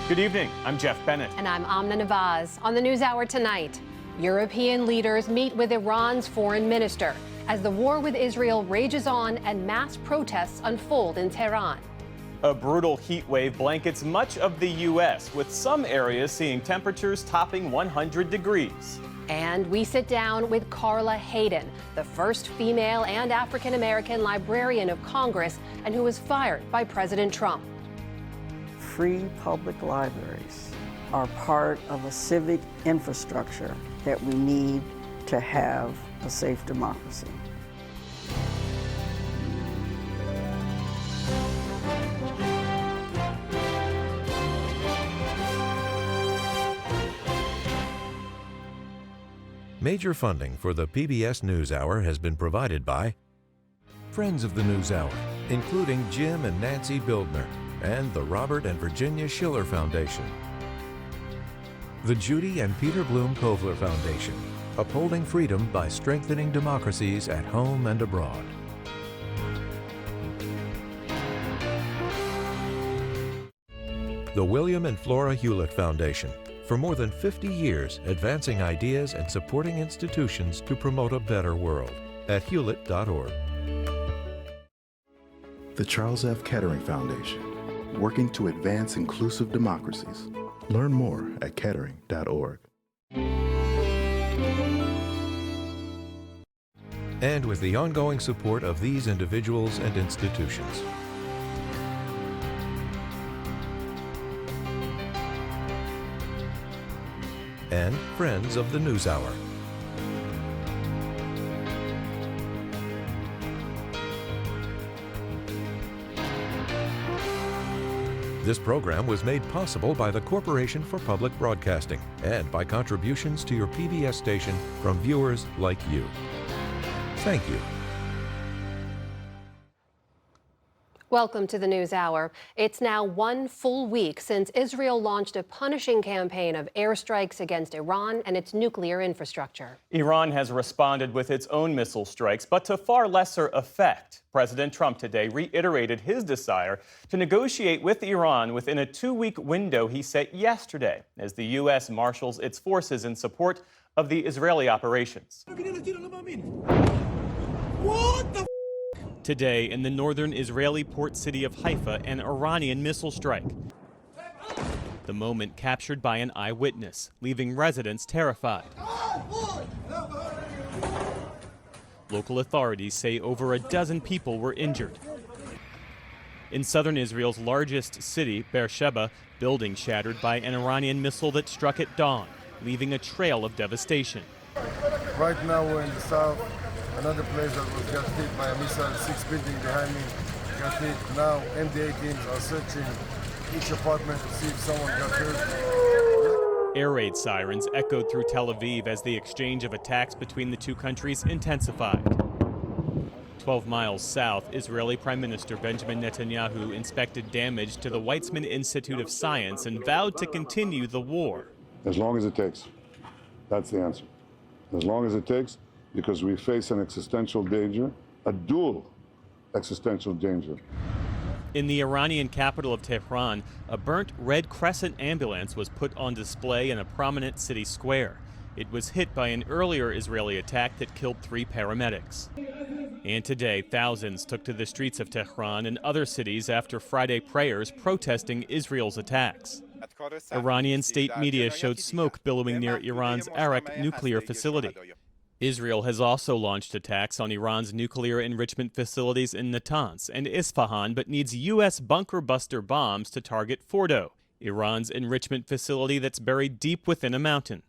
Good evening. I'm Jeff Bennett. And I'm Amna Nawaz. On the NewsHour tonight, European leaders meet with Iran's foreign minister as the war with Israel rages on and mass protests unfold in Tehran. A brutal heat wave blankets much of the U.S., with some areas seeing temperatures topping 100 degrees. And we sit down with Carla Hayden, the first female and African-American librarian of Congress and who was fired by President Trump. Free public libraries are part of a civic infrastructure that we need to have a safe democracy. Major funding for the PBS NewsHour has been provided by friends of the NewsHour, including Jim and Nancy Bildner, and the Robert and Virginia Schiller Foundation. The Judy and Peter Bloom Kovler Foundation, upholding freedom by strengthening democracies at home and abroad. The William and Flora Hewlett Foundation, for more than 50 years advancing ideas and supporting institutions to promote a better world at hewlett.org. The Charles F. Kettering Foundation, working to advance inclusive democracies. Learn more at kettering.org. And with the ongoing support of these individuals and institutions. And friends of the NewsHour. This program was made possible by the Corporation for Public Broadcasting and by contributions to your PBS station from viewers like you. Thank you. Welcome to the NewsHour. It's now 1 full week since Israel launched a punishing campaign of airstrikes against Iran and its nuclear infrastructure. Iran has responded with its own missile strikes, but to far lesser effect. President Trump today reiterated his desire to negotiate with Iran within a 2-week window he set yesterday as the U.S. marshals its forces in support of the Israeli operations. What the Today, in the northern Israeli port city of Haifa, an Iranian missile strike. The moment captured by an eyewitness, leaving residents terrified. Local authorities say over a dozen people were injured. In southern Israel's largest city, Beersheba, buildings shattered by an Iranian missile that struck at dawn, leaving a trail of devastation. Right now we're in the south. Another place that was got hit by a missile, 6 buildings behind me got hit. Now MDA teams are searching each apartment to see if someone got hurt. Air raid sirens echoed through Tel Aviv as the exchange of attacks between the two countries intensified. 12 miles south, Israeli Prime Minister Benjamin Netanyahu inspected damage to the Weizmann Institute of Science and vowed to continue the war. As long as it takes. That's the answer. As long as it takes, because we face an existential danger, a dual existential danger. In the Iranian capital of Tehran, a burnt Red Crescent ambulance was put on display in a prominent city square. It was hit by an earlier Israeli attack that killed 3 paramedics. And today, thousands took to the streets of Tehran and other cities after Friday prayers protesting Israel's attacks. Iranian state media showed smoke billowing near Iran's Arak nuclear facility. Israel has also launched attacks on Iran's nuclear enrichment facilities in Natanz and Isfahan, but needs U.S. bunker-buster bombs to target Fordo, Iran's enrichment facility that's buried deep within a mountain.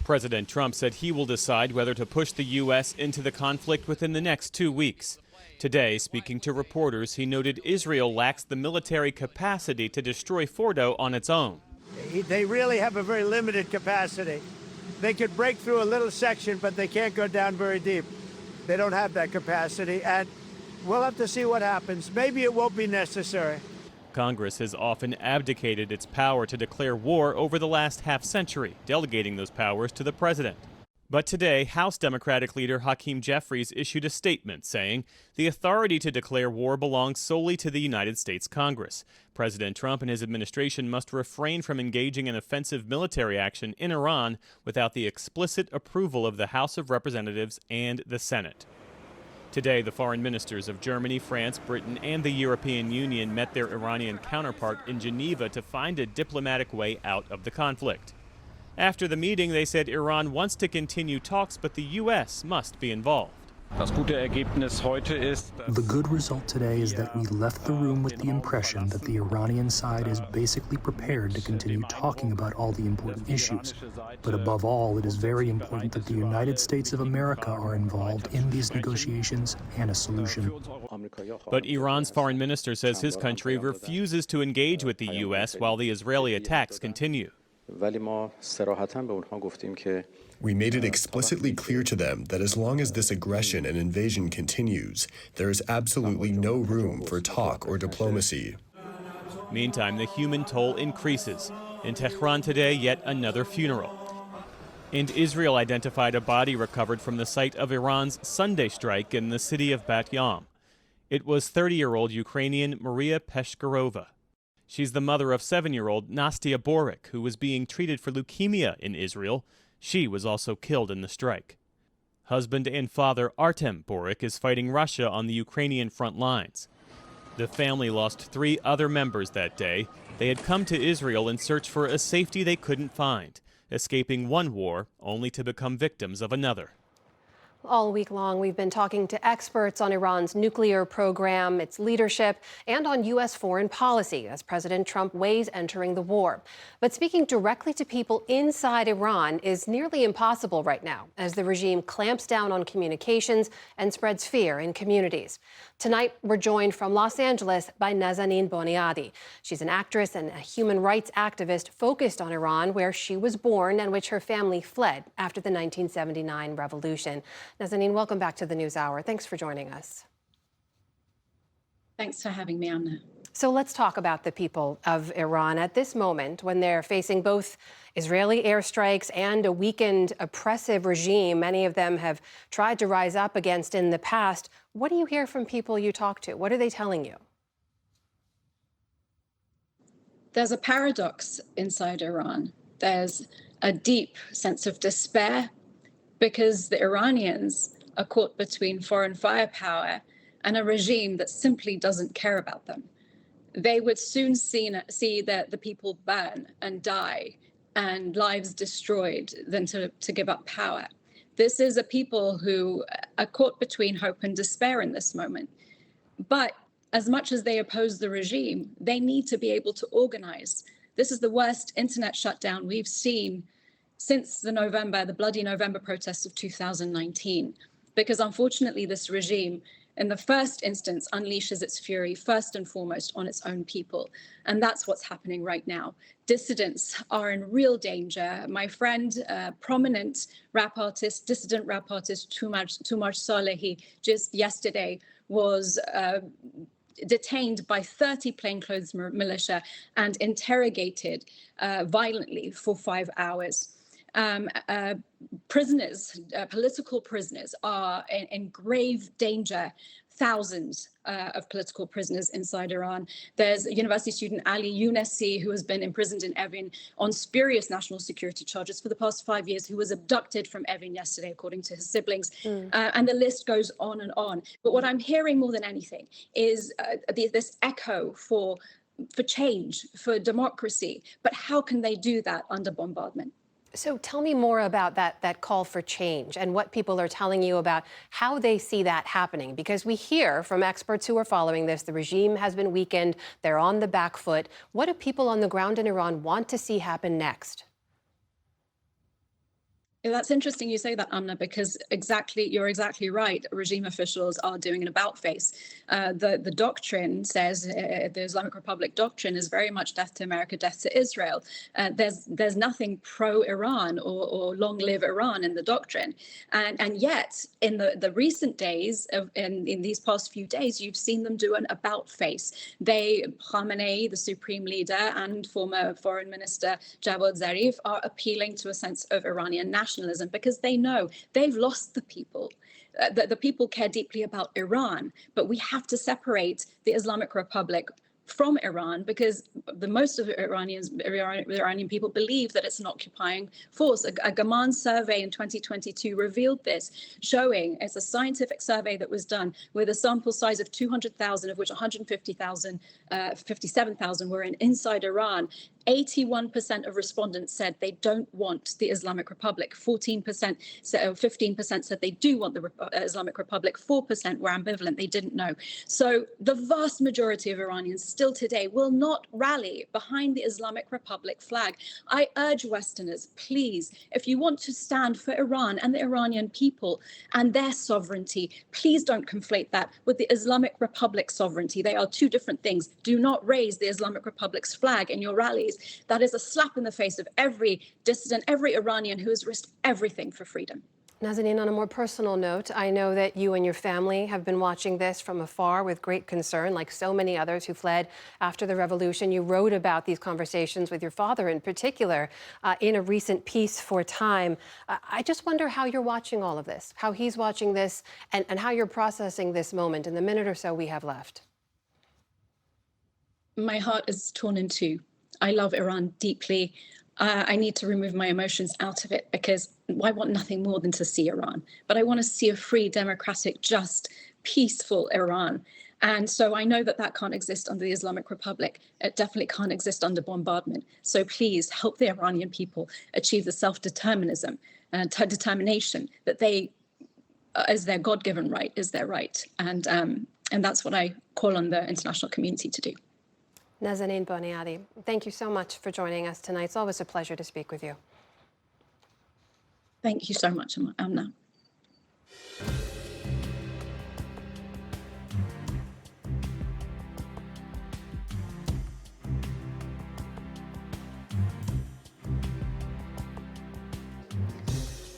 President Trump said he will decide whether to push the U.S. into the conflict within the next 2 weeks. Today, speaking to reporters, he noted Israel lacks the military capacity to destroy Fordo on its own. They really have a very limited capacity. They could break through a little section, but they can't go down very deep. They don't have that capacity, and we'll have to see what happens. Maybe it won't be necessary. Congress has often abdicated its power to declare war over the last half-century, delegating those powers to the president. But today, House Democratic leader Hakeem Jeffries issued a statement saying the authority to declare war belongs solely to the United States Congress. President Trump and his administration must refrain from engaging in offensive military action in Iran without the explicit approval of the House of Representatives and the Senate. Today, the foreign ministers of Germany, France, Britain, and the European Union met their Iranian counterpart in Geneva to find a diplomatic way out of the conflict. After the meeting, they said Iran wants to continue talks, but the U.S. must be involved. The good result today is that we left the room with the impression that the Iranian side is basically prepared to continue talking about all the important issues. But above all, it is very important that the United States of America are involved in these negotiations and a solution. But Iran's foreign minister says his country refuses to engage with the U.S. while the Israeli attacks continue. We made it explicitly clear to them that as long as this aggression and invasion continues, there is absolutely no room for talk or diplomacy. Meantime, the human toll increases. In Tehran today, yet another funeral. And Israel identified a body recovered from the site of Iran's Sunday strike in the city of Bat Yam. It was 30-year-old Ukrainian Maria Peshkarova. She's the mother of 7-year-old Nastia Borik, who was being treated for leukemia in Israel. She was also killed in the strike. Husband and father Artem Borik is fighting Russia on the Ukrainian front lines. The family lost 3 other members that day. They had come to Israel in search for a safety they couldn't find, escaping one war only to become victims of another. All week long, we've been talking to experts on Iran's nuclear program, its leadership, and on U.S. foreign policy as President Trump weighs entering the war. But speaking directly to people inside Iran is nearly impossible right now as the regime clamps down on communications and spreads fear in communities. Tonight, we're joined from Los Angeles by Nazanin Boniadi. She's an actress and a human rights activist focused on Iran, where she was born and which her family fled after the 1979 revolution. Nazanin, welcome back to the NewsHour. Thanks for joining us. Thanks for having me, Anna. So let's talk about the people of Iran at this moment when they're facing both Israeli airstrikes and a weakened, oppressive regime many of them have tried to rise up against in the past. What do you hear from people you talk to? What are they telling you? There's a paradox inside Iran. There's a deep sense of despair because the Iranians are caught between foreign firepower and a regime that simply doesn't care about them. They would soon see that the people burn and die and lives destroyed than to give up power. This is a people who are caught between hope and despair in this moment. But as much as they oppose the regime, they need to be able to organize. This is the worst internet shutdown we've seen since the bloody November protests of 2019, because unfortunately this regime in the first instance unleashes its fury first and foremost on its own people. And that's what's happening right now. Dissidents are in real danger. My friend, prominent rap artist, dissident rap artist Tumar Salehi, just yesterday was detained by 30 plainclothes militia and interrogated violently for 5 hours. Prisoners, political prisoners are in grave danger. Thousands of political prisoners inside Iran. There's university student Ali Younesi, who has been imprisoned in Evin on spurious national security charges for the past 5 years, who was abducted from Evin yesterday, according to his siblings. And the list goes on and on. But what I'm hearing more than anything is this echo for change, for democracy. But how can they do that under bombardment? So tell me more about that call for change and what people are telling you about how they see that happening. Because we hear from experts who are following this, the regime has been weakened, they're on the back foot. What do people on the ground in Iran want to see happen next? That's interesting you say that, Amna, because you're exactly right. Regime officials are doing an about-face. The doctrine says, the Islamic Republic doctrine is very much death to America, death to Israel. There's nothing pro-Iran or long live Iran in the doctrine. And yet, in the recent days, in these past few days, you've seen them do an about-face. Khamenei, the supreme leader, and former Foreign Minister Javad Zarif are appealing to a sense of Iranian nationalism. nationalism because they know they've lost the people. The people care deeply about Iran, but we have to separate the Islamic Republic from Iran because most of the Iranian people believe that it's an occupying force. A Gaman survey in 2022 revealed this, showing it's a scientific survey that was done with a sample size of 200,000, of which 57,000 were inside Iran. 81% of respondents said they don't want the Islamic Republic. 15% said they do want the Islamic Republic. 4% were ambivalent. They didn't know. So the vast majority of Iranians still today will not rally behind the Islamic Republic flag. I urge Westerners, please, if you want to stand for Iran and the Iranian people and their sovereignty, please don't conflate that with the Islamic Republic sovereignty. They are two different things. Do not raise the Islamic Republic's flag in your rallies. That is a slap in the face of every dissident, every Iranian who has risked everything for freedom. Nazanin, on a more personal note, I know that you and your family have been watching this from afar with great concern, like so many others who fled after the revolution. You wrote about these conversations with your father in particular in a recent piece for Time. I just wonder how you're watching all of this, how he's watching this, and how you're processing this moment in the minute or so we have left. My heart is torn in two. I love Iran deeply. I need to remove my emotions out of it because I want nothing more than to see Iran. But I want to see a free, democratic, just, peaceful Iran. And so I know that that can't exist under the Islamic Republic. It definitely can't exist under bombardment. So please help the Iranian people achieve the self-determinism and determination that they, as their God-given right, is their right. And that's what I call on the international community to do. Nazanin Boniadi, thank you so much for joining us tonight. It's always a pleasure to speak with you. Thank you so much, Amna.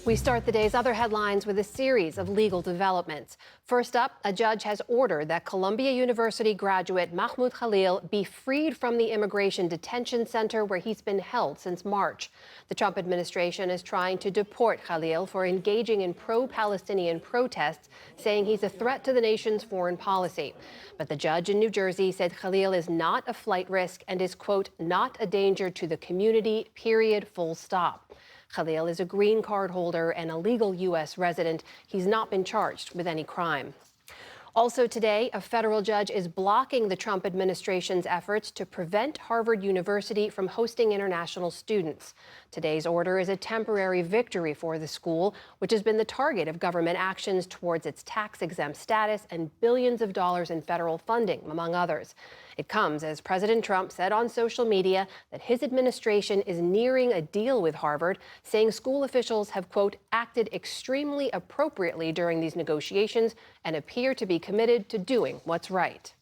We start the day's other headlines with a series of legal developments. First up, a judge has ordered that Columbia University graduate Mahmoud Khalil be freed from the immigration detention center where he's been held since March. The Trump administration is trying to deport Khalil for engaging in pro-Palestinian protests, saying he's a threat to the nation's foreign policy. But the judge in New Jersey said Khalil is not a flight risk and is, quote, not a danger to the community, period, full stop. Khalil is a green card holder and a legal U.S. resident. He's not been charged with any crime. Also today, a federal judge is blocking the Trump administration's efforts to prevent Harvard University from hosting international students. Today's order is a temporary victory for the school, which has been the target of government actions towards its tax-exempt status and billions of dollars in federal funding, among others. It comes as President Trump said on social media that his administration is nearing a deal with Harvard, saying school officials have, quote, acted extremely appropriately during these negotiations and appear to be committed to doing what's right.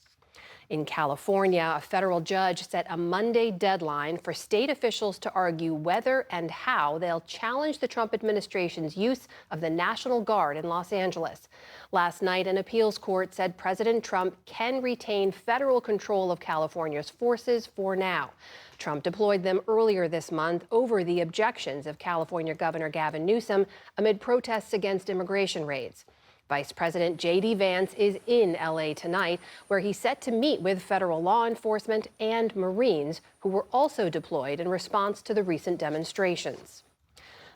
In California, a federal judge set a Monday deadline for state officials to argue whether and how they'll challenge the Trump administration's use of the National Guard in Los Angeles. Last night, an appeals court said President Trump can retain federal control of California's forces for now. Trump deployed them earlier this month over the objections of California Governor Gavin Newsom amid protests against immigration raids. Vice President J.D. Vance is in L.A. tonight, where he's set to meet with federal law enforcement and Marines who were also deployed in response to the recent demonstrations.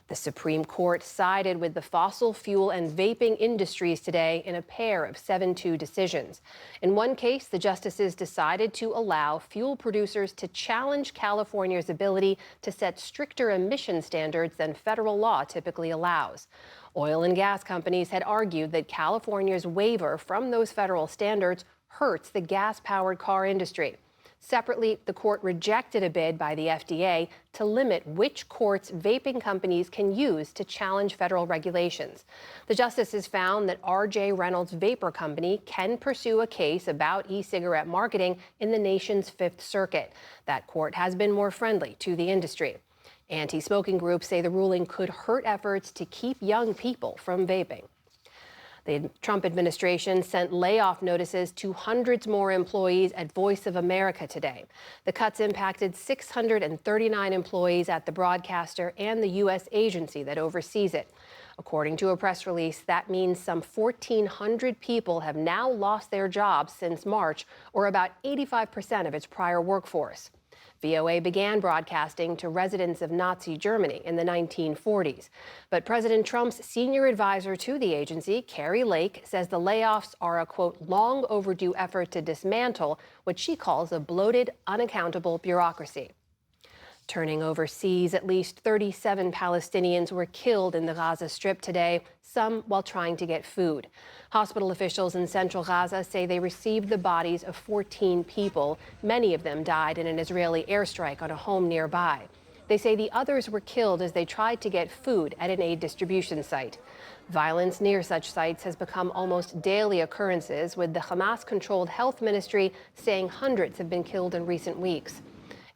The Supreme Court sided with the fossil fuel and vaping industries today in a pair of 7-2 decisions. In one case, the justices decided to allow fuel producers to challenge California's ability to set stricter emission standards than federal law typically allows. Oil and gas companies had argued that California's waiver from those federal standards hurts the gas-powered car industry. Separately, the court rejected a bid by the FDA to limit which courts vaping companies can use to challenge federal regulations. The justices found that R.J. Reynolds Vapor Company can pursue a case about e-cigarette marketing in the nation's Fifth Circuit. That court has been more friendly to the industry. Anti-smoking groups say the ruling could hurt efforts to keep young people from vaping. The Trump administration sent layoff notices to hundreds more employees at Voice of America today. The cuts impacted 639 employees at the broadcaster and the U.S. agency that oversees it. According to a press release, that means some 1,400 people have now lost their jobs since March, or about 85% of its prior workforce. VOA began broadcasting to residents of Nazi Germany in the 1940s. But President Trump's senior advisor to the agency, Kari Lake, says the layoffs are a, quote, long overdue effort to dismantle what she calls a bloated, unaccountable bureaucracy. Turning overseas, at least 37 Palestinians were killed in the Gaza Strip today, some while trying to get food. Hospital officials in central Gaza say they received the bodies of 14 people. Many of them died in an Israeli airstrike on a home nearby. They say the others were killed as they tried to get food at an aid distribution site. Violence near such sites has become almost daily occurrences, with the Hamas-controlled health ministry saying hundreds have been killed in recent weeks.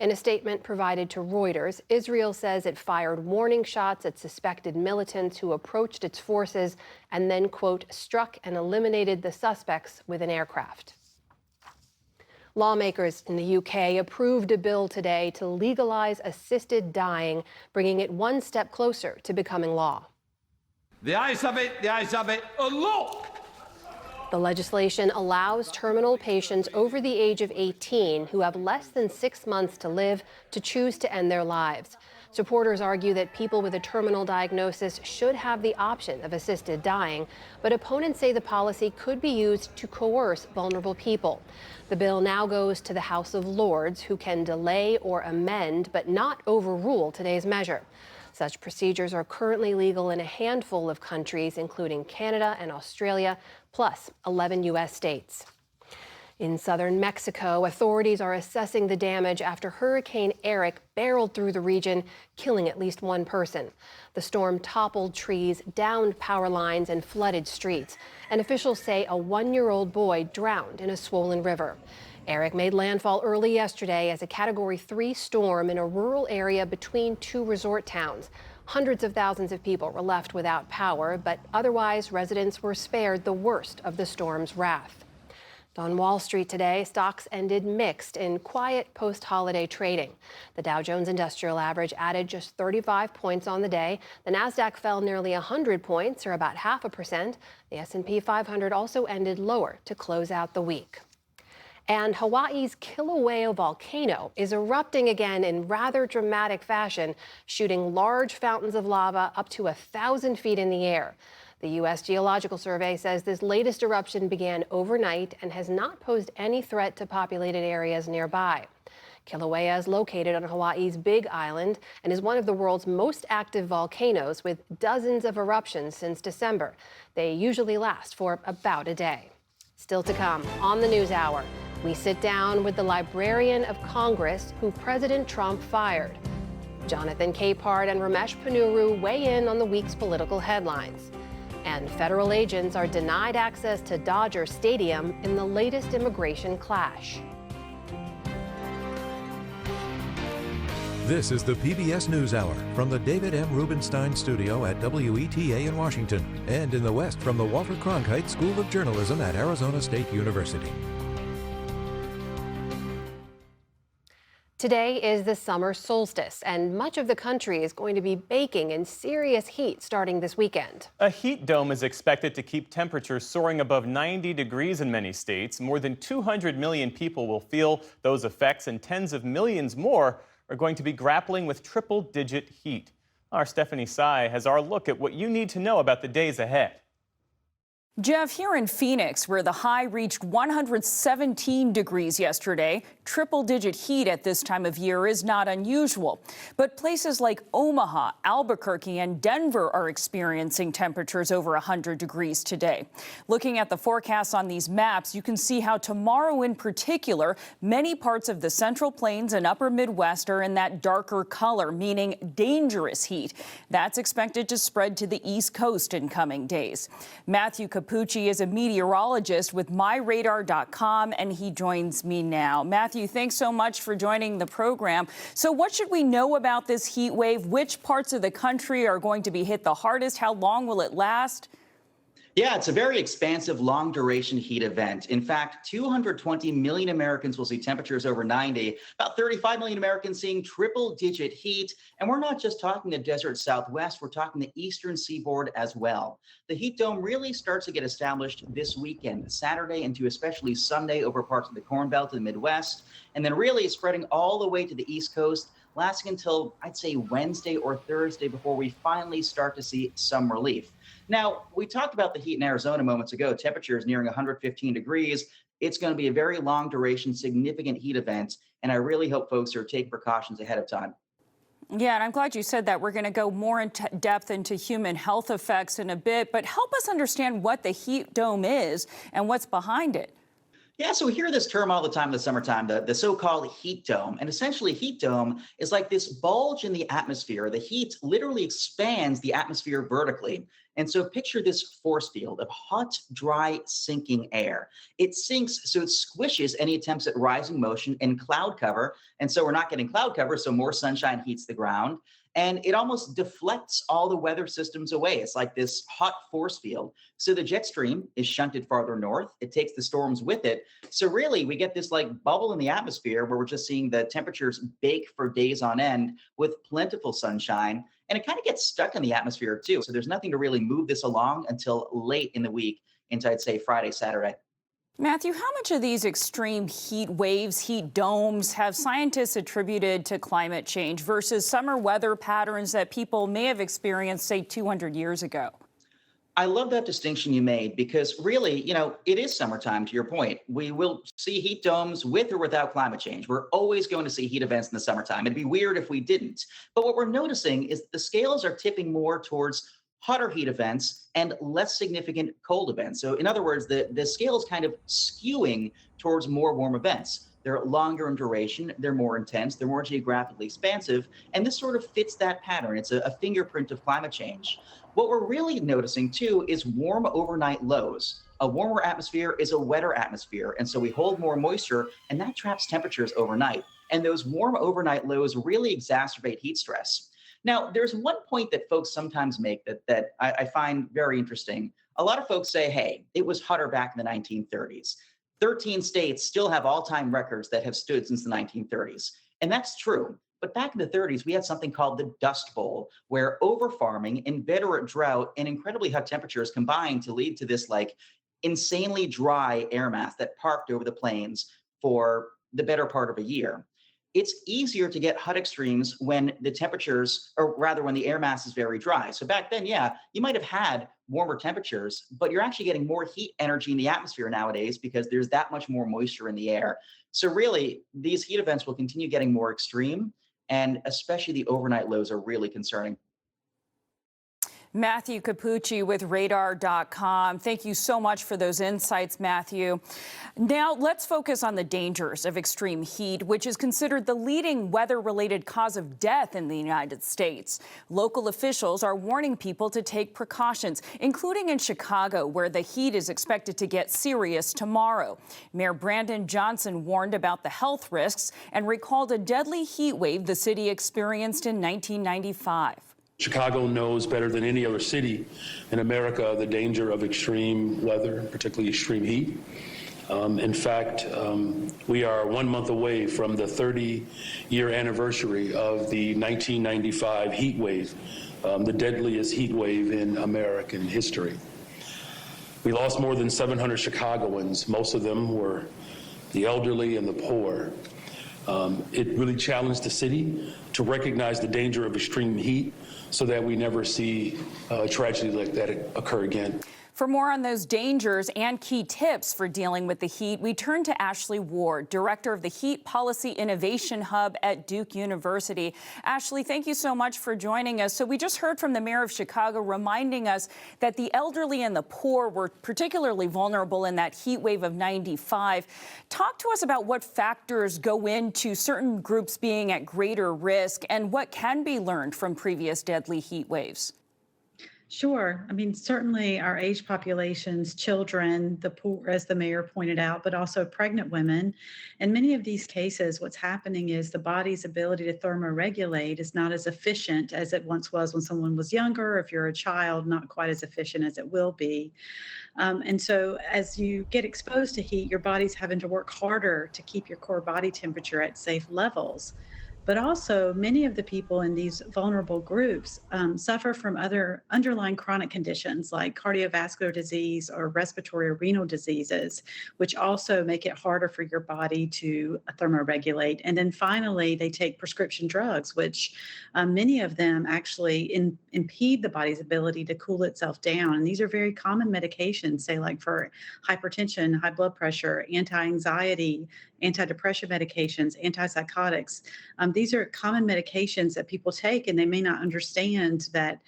In a statement provided to Reuters, Israel says it fired warning shots at suspected militants who approached its forces and then, quote, struck and eliminated the suspects with an aircraft. Lawmakers in the UK approved a bill today to legalize assisted dying, bringing it one step closer to becoming law. The ayes have it, unlocked! The legislation allows terminal patients over the age of 18 who have less than 6 months to live to choose to end their lives. Supporters argue that people with a terminal diagnosis should have the option of assisted dying, but opponents say the policy could be used to coerce vulnerable people. The bill now goes to the House of Lords, who can delay or amend but not overrule today's measure. Such procedures are currently legal in a handful of countries, including Canada and Australia, plus 11 U.S. states. In southern Mexico, authorities are assessing the damage after Hurricane Eric barreled through the region, killing at least one person. The storm toppled trees, downed power lines, and flooded streets. And officials say a 1-year-old boy drowned in a swollen river. Eric made landfall early yesterday as a Category 3 storm in a rural area between two resort towns. Hundreds of thousands of people were left without power, but otherwise residents were spared the worst of the storm's wrath. On Wall Street today, stocks ended mixed in quiet post-holiday trading. The Dow Jones Industrial Average added just 35 points on the day. The Nasdaq fell nearly 100 points, or about 0.5%. The S&P 500 also ended lower to close out the week. And Hawaii's Kilauea volcano is erupting again in rather dramatic fashion, shooting large fountains of lava up to 1,000 feet in the air. The U.S. Geological Survey says this latest eruption began overnight and has not posed any threat to populated areas nearby. Kilauea is located on Hawaii's Big Island and is one of the world's most active volcanoes, with dozens of eruptions since December. They usually last for about a day. Still to come on the News Hour, we sit down with the Librarian of Congress who President Trump fired. Jonathan Capehart and Ramesh Ponnuru weigh in on the week's political headlines. And federal agents are denied access to Dodger Stadium in the latest immigration clash. This is the PBS NewsHour from the David M. Rubenstein Studio at WETA in Washington, and in the West from the Walter Cronkite School of Journalism at Arizona State University. Today is the summer solstice, and much of the country is going to be baking in serious heat starting this weekend. A heat dome is expected to keep temperatures soaring above 90 degrees in many states. More than 200 million people will feel those effects, and tens of millions more are going to be grappling with triple-digit heat. Our Stephanie Sy has our look at what you need to know about the days ahead. Jeff, here in Phoenix, where the high reached 117 degrees yesterday, triple-digit heat at this time of year is not unusual. But places like Omaha, Albuquerque, and Denver are experiencing temperatures over 100 degrees today. Looking at the forecasts on these maps, you can see how tomorrow in particular, many parts of the Central Plains and Upper Midwest are in that darker color, meaning dangerous heat. That's expected to spread to the East Coast in coming days. Matthew Capucci is a meteorologist with MyRadar.com, and he joins me now. Matthew, thanks so much for joining the program. So what should we know about this heat wave? Which parts of the country are going to be hit the hardest? How long will it last? Yeah, it's a very expansive, long duration heat event. In fact, 220 million Americans will see temperatures over 90, about 35 million Americans seeing triple digit heat. And we're not just talking the desert Southwest, we're talking the eastern seaboard as well. The heat dome really starts to get established this weekend, Saturday into especially Sunday over parts of the Corn Belt and Midwest, and then really spreading all the way to the East Coast, lasting until I'd say Wednesday or Thursday before we finally start to see some relief. Now, we talked about the heat in Arizona moments ago, temperatures nearing 115 degrees. It's going to be a very long duration, significant heat event. And I really hope folks are taking precautions ahead of time. Yeah, and I'm glad you said that. We're going to go more in depth into human health effects in a bit, but help us understand what the heat dome is and what's behind it. Yeah, so we hear this term all the time in the summertime, the so-called heat dome. And essentially, heat dome is like this bulge in the atmosphere. The heat literally expands the atmosphere vertically. And so picture this force field of hot, dry, sinking air. It sinks, so it squishes any attempts at rising motion in cloud cover. And so we're not getting cloud cover, so more sunshine heats the ground. And it almost deflects all the weather systems away. It's like this hot force field. So the jet stream is shunted farther north. It takes the storms with it. So really, we get this like bubble in the atmosphere where we're just seeing the temperatures bake for days on end with plentiful sunshine. And it kind of gets stuck in the atmosphere too. So there's nothing to really move this along until late in the week into, I'd say, Friday, Saturday. Matthew, how much of these extreme heat waves, heat domes, have scientists attributed to climate change versus summer weather patterns that people may have experienced, say, 200 years ago? I love that distinction you made because really, it is summertime, to your point. We will see heat domes with or without climate change. We're always going to see heat events in the summertime. It'd be weird if we didn't. But what we're noticing is the scales are tipping more towards hotter heat events and less significant cold events. So in other words, the scale is kind of skewing towards more warm events. They're longer in duration, they're more intense, they're more geographically expansive, and this sort of fits that pattern. It's a fingerprint of climate change. What we're really noticing too is warm overnight lows. A warmer atmosphere is a wetter atmosphere, and so we hold more moisture, and that traps temperatures overnight. And those warm overnight lows really exacerbate heat stress. Now, there's one point that folks sometimes make that I find very interesting. A lot of folks say, hey, it was hotter back in the 1930s. 13 states still have all-time records that have stood since the 1930s. And that's true. But back in the 30s, we had something called the Dust Bowl, where overfarming, inveterate drought, and incredibly hot temperatures combined to lead to this like insanely dry air mass that parked over the plains for the better part of a year. It's easier to get hot extremes when the temperatures, or rather when the air mass is very dry. So back then, yeah, you might have had warmer temperatures, but you're actually getting more heat energy in the atmosphere nowadays because there's that much more moisture in the air. So really, these heat events will continue getting more extreme, and especially the overnight lows are really concerning. Matthew Cappucci with Radar.com. Thank you so much for those insights, Matthew. Now, let's focus on the dangers of extreme heat, which is considered the leading weather-related cause of death in the United States. Local officials are warning people to take precautions, including in Chicago, where the heat is expected to get serious tomorrow. Mayor Brandon Johnson warned about the health risks and recalled a deadly heat wave the city experienced in 1995. Chicago knows better than any other city in America the danger of extreme weather, particularly extreme heat. In fact, we are 1 month away from the 30-year anniversary of the 1995 heat wave, the deadliest heat wave in American history. We lost more than 700 Chicagoans. Most of them were the elderly and the poor. It really challenged the city to recognize the danger of extreme heat so that we never see a tragedy like that occur again. For more on those dangers and key tips for dealing with the heat, we turn to Ashley Ward, director of the Heat Policy Innovation Hub at Duke University. Ashley, thank you so much for joining us. So we just heard from the mayor of Chicago reminding us that the elderly and the poor were particularly vulnerable in that heat wave of 95. Talk to us about what factors go into certain groups being at greater risk and what can be learned from previous deadly heat waves. Sure. I mean, certainly our age populations, children, the poor, as the mayor pointed out, but also pregnant women. In many of these cases, what's happening is the body's ability to thermoregulate is not as efficient as it once was when someone was younger. If you're a child, not quite as efficient as it will be. And so as you get exposed to heat, your body's having to work harder to keep your core body temperature at safe levels. But also, many of the people in these vulnerable groups suffer from other underlying chronic conditions like cardiovascular disease or respiratory or renal diseases, which also make it harder for your body to thermoregulate. And then finally, they take prescription drugs, which many of them actually impede the body's ability to cool itself down. And these are very common medications, say, like for hypertension, high blood pressure, anti anxiety, antidepressant medications, antipsychotics. These are common medications that people take, and they may not understand that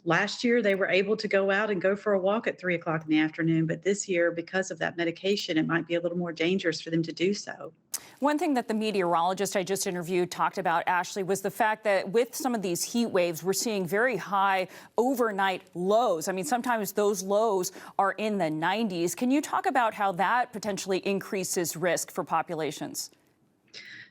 last year they were able to go out and go for a walk at 3 o'clock in the afternoon, but this year, because of that medication, it might be a little more dangerous for them to do so. One thing that the meteorologist I just interviewed talked about, Ashley, was the fact that with some of these heat waves, we're seeing very high overnight lows. I mean, sometimes those lows are in the 90s. Can you talk about how that potentially increases risk for populations?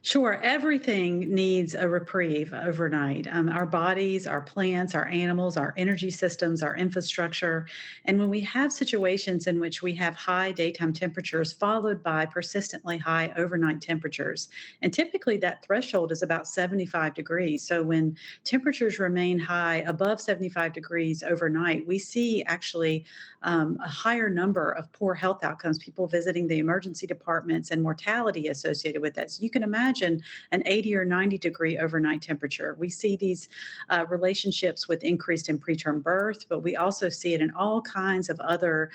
Sure. Everything needs a reprieve overnight. Our bodies, our plants, our animals, our energy systems, our infrastructure. And when we have situations in which we have high daytime temperatures followed by persistently high overnight temperatures, and typically that threshold is about 75 degrees. So when temperatures remain high above 75 degrees overnight, we see actually a higher number of poor health outcomes, people visiting the emergency departments and mortality associated with that. So you can imagine an 80 or 90 degree overnight temperature. We see these relationships with increased in preterm birth, but we also see it in all kinds of other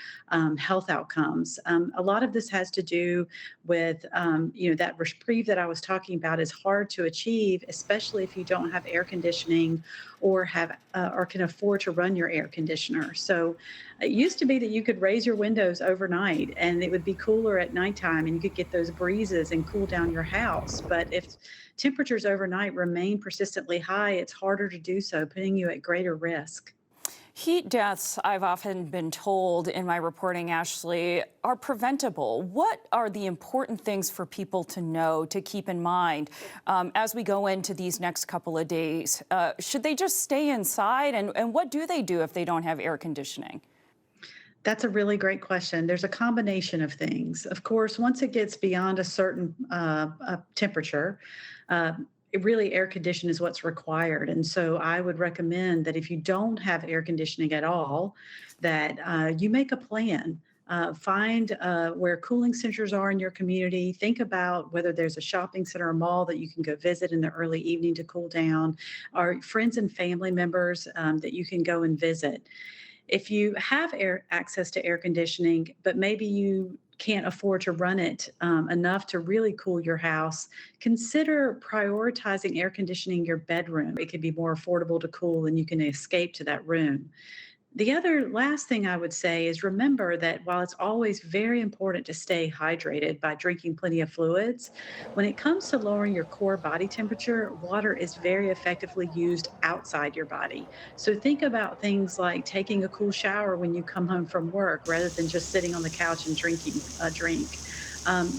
health outcomes. A lot of this has to do with, that reprieve that I was talking about is hard to achieve, especially if you don't have air conditioning or have or can afford to run your air conditioner. So it used to be that you could raise your windows overnight and it would be cooler at nighttime and you could get those breezes and cool down your house. But if temperatures overnight remain persistently high, it's harder to do so, putting you at greater risk. Heat deaths, I've often been told in my reporting, Ashley, are preventable. What are the important things for people to know, to keep in mind as we go into these next couple of days? Should they just stay inside? And what do they do if they don't have air conditioning? That's a really great question. There's a combination of things. Of course, once it gets beyond a certain temperature, really air conditioning is what's required. And so I would recommend that if you don't have air conditioning at all, that you make a plan. Find where cooling centers are in your community. Think about whether there's a shopping center or mall that you can go visit in the early evening to cool down, or friends and family members that you can go and visit. If you have access to air conditioning, but maybe you can't afford to run it enough to really cool your house, consider prioritizing air conditioning your bedroom. It could be more affordable to cool and you can escape to that room. The other last thing I would say is remember that while it's always very important to stay hydrated by drinking plenty of fluids, when it comes to lowering your core body temperature, water is very effectively used outside your body. So think about things like taking a cool shower when you come home from work rather than just sitting on the couch and drinking a drink.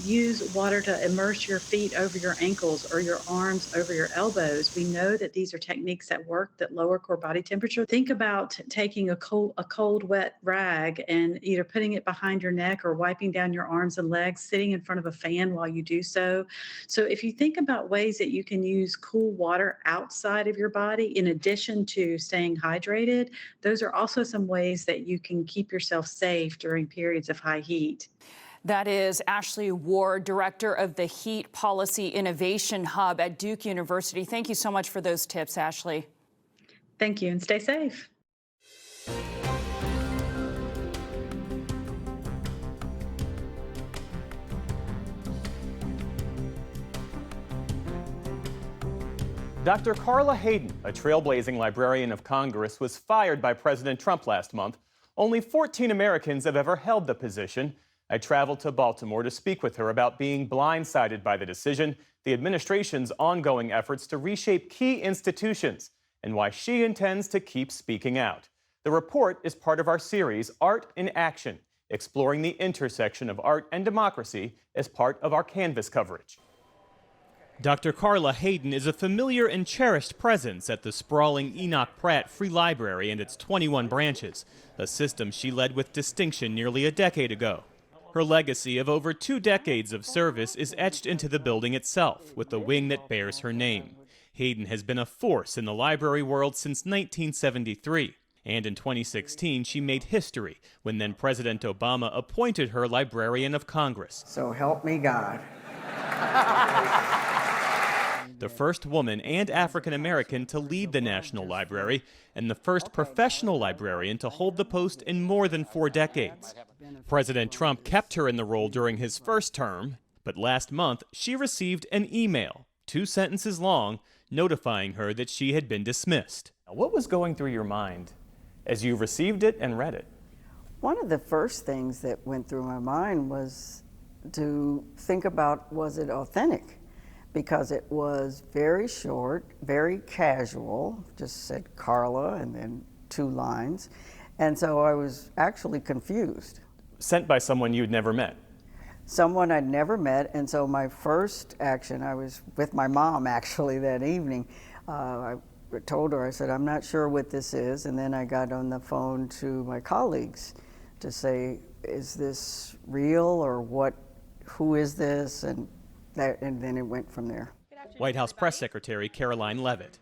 Use water to immerse your feet over your ankles or your arms over your elbows. We know that these are techniques that work that lower core body temperature. Think about taking a cold, wet rag and either putting it behind your neck or wiping down your arms and legs, sitting in front of a fan while you do so. So if you think about ways that you can use cool water outside of your body, in addition to staying hydrated, those are also some ways that you can keep yourself safe during periods of high heat. That is Ashley Ward, director of the Heat Policy Innovation Hub at Duke University. Thank you so much for those tips, Ashley. Thank you, and stay safe. Dr. Carla Hayden, a trailblazing librarian of Congress, was fired by President Trump last month. Only 14 Americans have ever held the position. I traveled to Baltimore to speak with her about being blindsided by the decision, the administration's ongoing efforts to reshape key institutions, and why she intends to keep speaking out. The report is part of our series, Art in Action, exploring the intersection of art and democracy as part of our Canvas coverage. Dr. Carla Hayden is a familiar and cherished presence at the sprawling Enoch Pratt Free Library and its 21 branches, a system she led with distinction nearly a decade ago. Her legacy of over 2 decades of service is etched into the building itself, with the wing that bears her name. Hayden has been a force in the library world since 1973. And in 2016, she made history when then President Obama appointed her Librarian of Congress. So help me God. The first woman and African American to lead the National Library, and the first professional librarian to hold the post in more than 4 decades. President Trump kept her in the role during his first term, but last month she received an email, 2 sentences long, notifying her that she had been dismissed. What was going through your mind as you received it and read it? One of the first things that went through my mind was to think about, was it authentic? Because it was very short, very casual, just said Carla and then 2 lines. And so I was actually confused. Sent by someone you'd never met? Someone I'd never met, and so my first action, I was with my mom actually that evening. I told her, I said, I'm not sure what this is, and then I got on the phone to my colleagues to say, is this real or what, who is this, and then it went from there. White House Press Secretary Caroline Leavitt.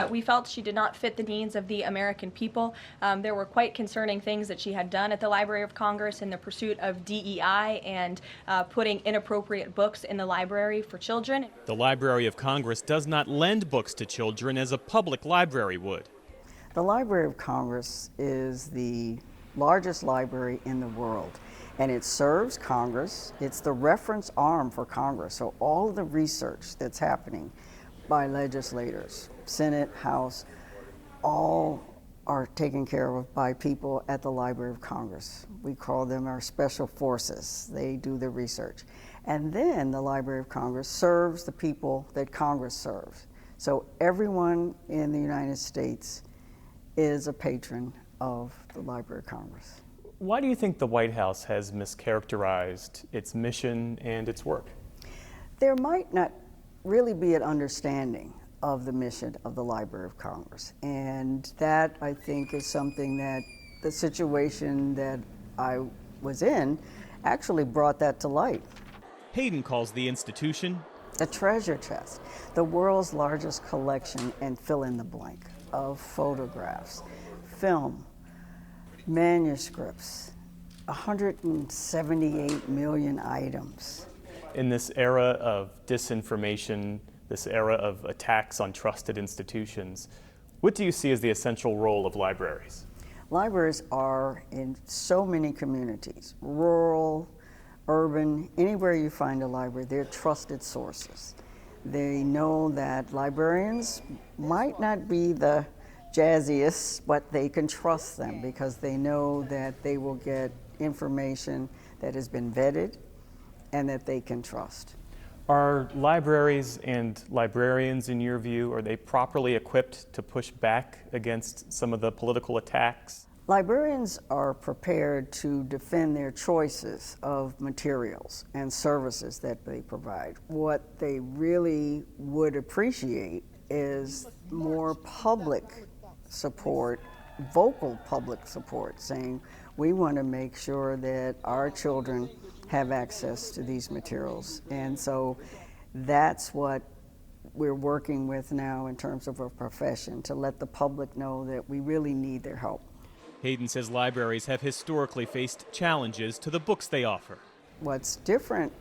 We felt she did not fit the needs of the American people. There were quite concerning things that she had done at the Library of Congress in the pursuit of DEI and putting inappropriate books in the library for children. The Library of Congress does not lend books to children as a public library would. The Library of Congress is the largest library in the world. And it serves Congress. It's the reference arm for Congress. So all of the research that's happening by legislators, Senate, House, all are taken care of by people at the Library of Congress. We call them our special forces. They do the research. And then the Library of Congress serves the people that Congress serves. So everyone in the United States is a patron of the Library of Congress. Why do you think the White House has mischaracterized its mission and its work? There might not really be an understanding of the mission of the Library of Congress. And that, I think, is something that the situation that I was in actually brought that to light. Hayden calls the institution a treasure chest, the world's largest collection, and fill in the blank, of photographs, film, manuscripts, 178 million items. In this era of disinformation, this era of attacks on trusted institutions, what do you see as the essential role of libraries? Libraries are in so many communities, rural, urban, anywhere you find a library, they're trusted sources. They know that librarians might not be the jazziest, but they can trust them because they know that they will get information that has been vetted and that they can trust. Are libraries and librarians, in your view, are they properly equipped to push back against some of the political attacks? Librarians are prepared to defend their choices of materials and services that they provide. What they really would appreciate is more public support, vocal public support, saying we want to make sure that our children have access to these materials. And so that's what we're working with now in terms of a profession, to let the public know that we really need their help. Hayden says libraries have historically faced challenges to the books they offer. What's different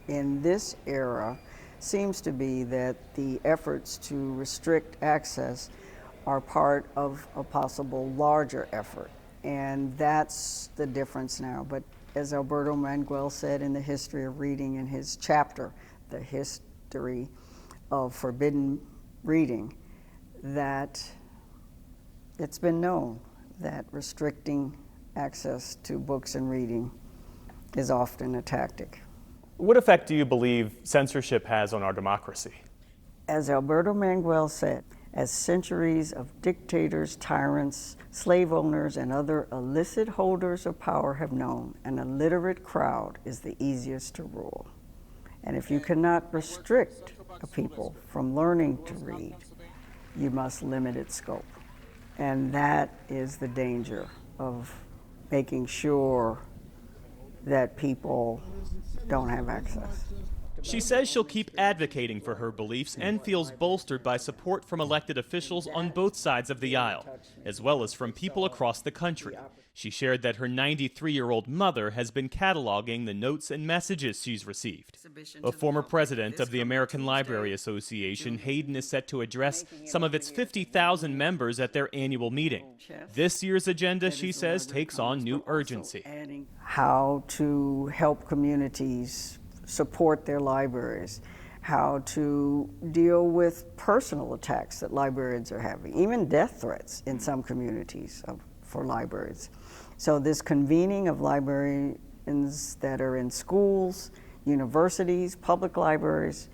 in this era seems to be that the efforts to restrict access are part of a possible larger effort. And that's the difference now. But as Alberto Manguel said in The History of Reading in his chapter, The History of Forbidden Reading, that it's been known that restricting access to books and reading is often a tactic. What effect do you believe censorship has on our democracy? As Alberto Manguel said, as centuries of dictators, tyrants, slave owners, and other illicit holders of power have known, an illiterate crowd is the easiest to rule. And if you cannot restrict a people from learning to read, you must limit its scope. And that is the danger of making sure that people don't have access. She says she'll keep advocating for her beliefs and feels bolstered by support from elected officials on both sides of the aisle, as well as from people across the country. She shared that her 93-year-old mother has been cataloging the notes and messages she's received. A former president of the American Library Association, Hayden is set to address some of its 50,000 members at their annual meeting. This year's agenda, she says, takes on new urgency. How to help communities support their libraries, how to deal with personal attacks that librarians are having, even death threats in some communities for libraries. So this convening of librarians that are in schools, universities, public libraries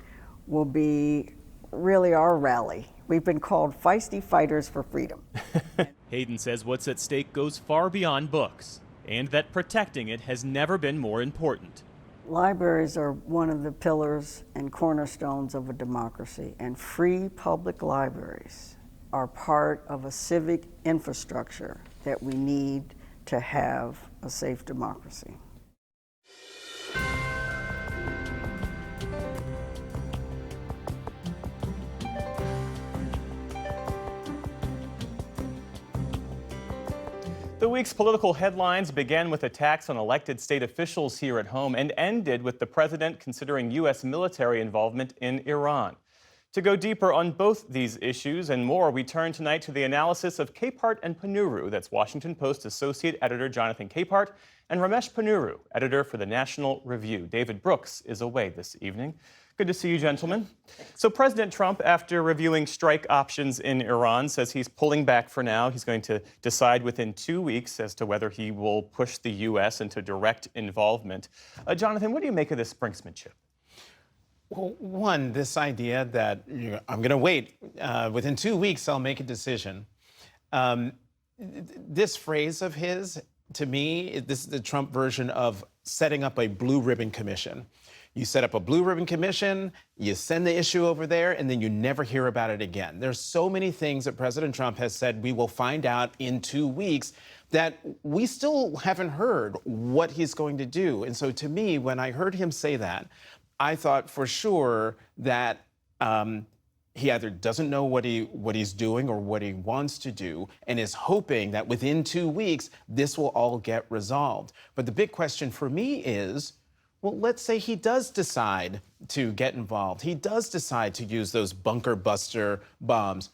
will be really our rally. We've been called feisty fighters for freedom. Hayden says what's at stake goes far beyond books, and that protecting it has never been more important. Libraries are one of the pillars and cornerstones of a democracy, and free public libraries are part of a civic infrastructure that we need to have a safe democracy. The week's political headlines began with attacks on elected state officials here at home and ended with the president considering U.S. military involvement in Iran. To go deeper on both these issues and more, we turn tonight to the analysis of Capehart and Panuru. That's Washington Post Associate Editor Jonathan Capehart and Ramesh Panuru, editor for the National Review. David Brooks is away this evening. Good to see you, gentlemen. So President Trump, after reviewing strike options in Iran, says he's pulling back for now. He's going to decide within 2 weeks as to whether he will push the U.S. into direct involvement. Jonathan, what do you make of this brinksmanship? Well, one, this idea that I'm going to wait. Within 2 weeks, I'll make a decision. This phrase of his, to me, this is the Trump version of setting up a blue ribbon commission. You set up a blue ribbon commission, you send the issue over there, and then you never hear about it again. There's so many things that President Trump has said we will find out in 2 weeks that we still haven't heard what he's going to do. And so to me, when I heard him say that, I thought for sure that he either doesn't know what he's doing or what he wants to do and is hoping that within 2 weeks, this will all get resolved. But the big question for me is, well, let's say he does decide to get involved. He does decide to use those bunker buster bombs.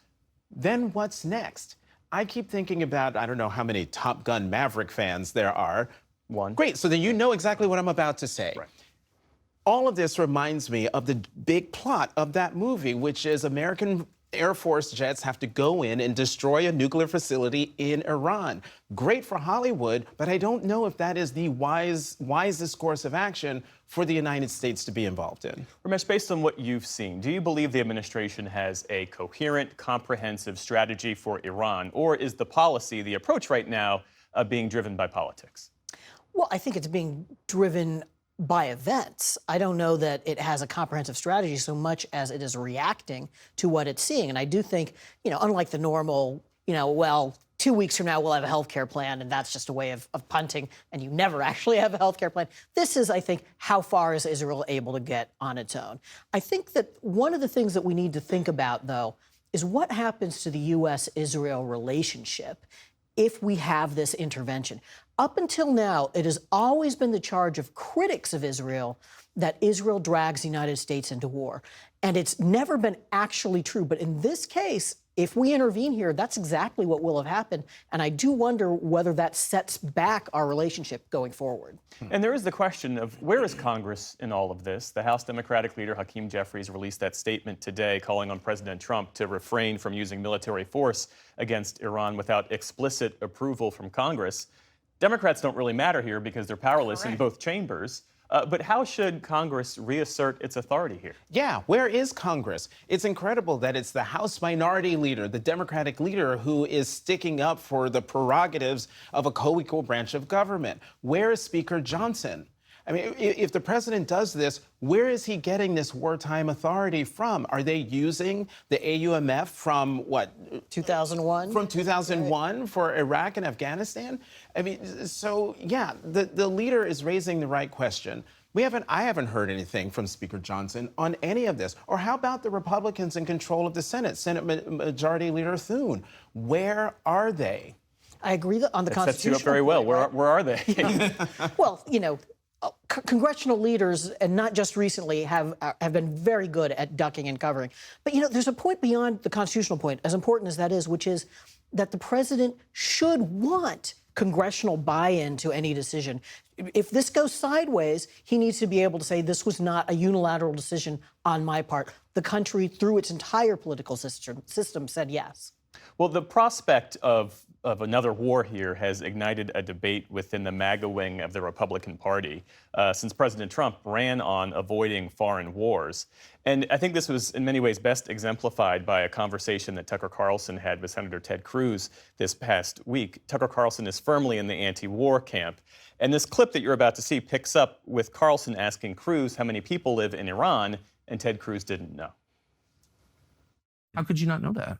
Then what's next? I keep thinking about, I don't know how many Top Gun Maverick fans there are. One. Great, so then you know exactly what I'm about to say. Right. All of this reminds me of the big plot of that movie, which is American Air Force jets have to go in and destroy a nuclear facility in Iran. Great for Hollywood, but I don't know if that is the wisest course of action for the United States to be involved in. Ramesh, based on what you've seen, do you believe the administration has a coherent, comprehensive strategy for Iran, or is the policy, the approach right now, being driven by politics? Well, I think it's being driven by events. I don't know that it has a comprehensive strategy so much as it is reacting to what it's seeing. And I do think, unlike the normal, 2 weeks from now we'll have a healthcare plan and that's just a way of punting and you never actually have a healthcare plan. This is, I think, how far is Israel able to get on its own? I think that one of the things that we need to think about, though, is what happens to the U.S.-Israel relationship if we have this intervention. Up until now, it has always been the charge of critics of Israel that Israel drags the United States into war. And it's never been actually true. But in this case, if we intervene here, that's exactly what will have happened. And I do wonder whether that sets back our relationship going forward. And there is the question of where is Congress in all of this? The House Democratic leader, Hakeem Jeffries, released that statement today calling on President Trump to refrain from using military force against Iran without explicit approval from Congress. Democrats don't really matter here because they're powerless in both chambers. But how should Congress reassert its authority here? Yeah, where is Congress? It's incredible that it's the House Minority Leader, the Democratic leader, who is sticking up for the prerogatives of a co-equal branch of government. Where is Speaker Johnson? I mean, if the president does this, where is he getting this wartime authority from? Are they using the AUMF from what? 2001? From 2001 for Iraq and Afghanistan? I mean, so yeah, the leader is raising the right question. I haven't heard anything from Speaker Johnson on any of this. Or how about the Republicans in control of the Senate? Senate Majority Leader Thune, where are they? I agree on the That sets you constitutional up very well. point, Where are they? Yeah. Well, you know, congressional leaders, and not just recently, have been very good at ducking and covering. But, you know, there's a point beyond the constitutional point, as important as that is, which is that the president should want congressional buy-in to any decision. If this goes sideways, he needs to be able to say this was not a unilateral decision on my part. The country, through its entire political system said yes. Well, the prospect of another war here has ignited a debate within the MAGA wing of the Republican Party since President Trump ran on avoiding foreign wars. And I think this was in many ways best exemplified by a conversation that Tucker Carlson had with Senator Ted Cruz this past week. Tucker Carlson is firmly in the anti-war camp. And this clip that you're about to see picks up with Carlson asking Cruz how many people live in Iran, and Ted Cruz didn't know. How could you not know that?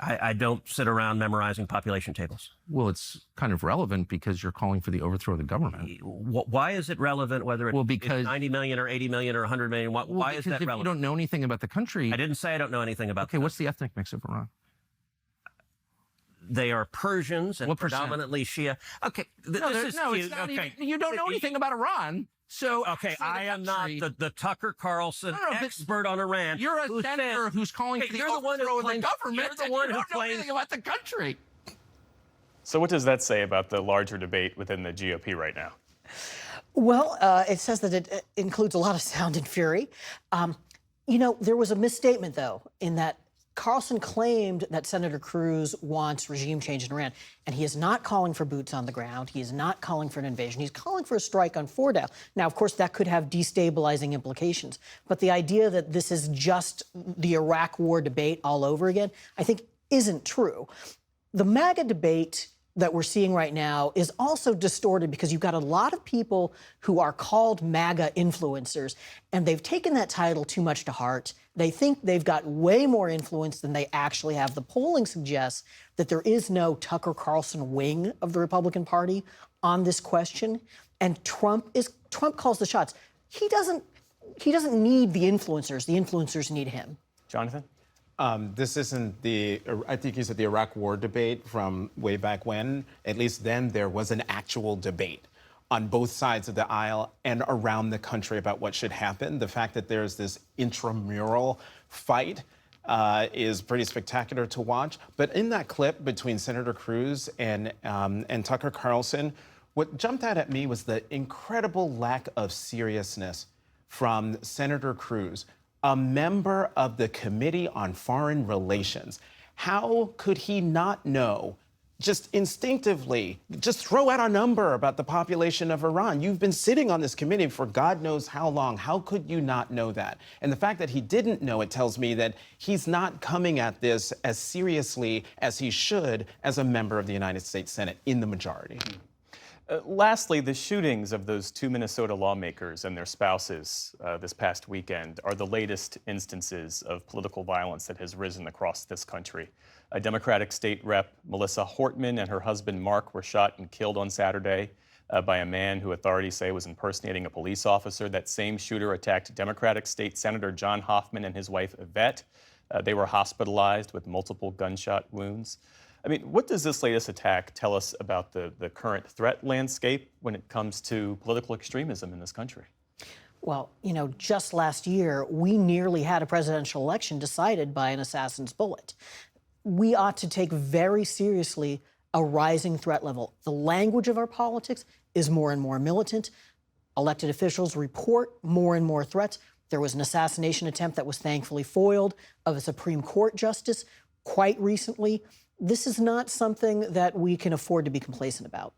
I don't sit around memorizing population tables. Well, it's kind of relevant because you're calling for the overthrow of the government. Why is it relevant whether it's 90 million or 80 million or 100 million? Why is that relevant? If you don't know anything about the country... I didn't say I don't know anything about Okay, what's the ethnic mix of Iran? They are Persians and predominantly Shia. Okay, this is cute. Okay. You don't know anything about Iran. So okay, I am not the Tucker Carlson expert on Iran. You're a senator who's calling for the overthrow of the government. You're the one who don't know anything about the country. So what does that say about the larger debate within the GOP right now? Well, it says that it includes a lot of sound and fury. You know, there was a misstatement, though, in that Carlson claimed that Senator Cruz wants regime change in Iran, and he is not calling for boots on the ground. He is not calling for an invasion. He's calling for a strike on Fordow. Now, of course, that could have destabilizing implications, but the idea that this is just the Iraq war debate all over again, I think isn't true. The MAGA debate that we're seeing right now is also distorted because you've got a lot of people who are called MAGA influencers, and they've taken that title too much to heart. They think they've got way more influence than they actually have. The polling suggests that there is no Tucker Carlson wing of the Republican Party on this question, and Trump calls the shots. He doesn't need the influencers need him. Jonathan? This isn't I think you said the Iraq war debate from way back when. At least then there was an actual debate on both sides of the aisle and around the country about what should happen. The fact that there's this intramural fight is pretty spectacular to watch. But in that clip between Senator Cruz and Tucker Carlson, what jumped out at me was the incredible lack of seriousness from Senator Cruz, a member of the Committee on Foreign Relations. How could he not know, just instinctively, just throw out a number about the population of Iran? You've been sitting on this committee for God knows how long. How could you not know that? And the fact that he didn't know it tells me that he's not coming at this as seriously as he should as a member of the United States Senate in the majority. Lastly, the shootings of those two Minnesota lawmakers and their spouses this past weekend are the latest instances of political violence that has risen across this country. A Democratic state rep, Melissa Hortman, and her husband Mark were shot and killed on Saturday by a man who authorities say was impersonating a police officer. That same shooter attacked Democratic State Senator John Hoffman and his wife Yvette. They were hospitalized with multiple gunshot wounds. I mean, what does this latest attack tell us about the current threat landscape when it comes to political extremism in this country? Well, you know, just last year, we nearly had a presidential election decided by an assassin's bullet. We ought to take very seriously a rising threat level. The language of our politics is more and more militant. Elected officials report more and more threats. There was an assassination attempt that was thankfully foiled of a Supreme Court justice quite recently. This is not something that we can afford to be complacent about.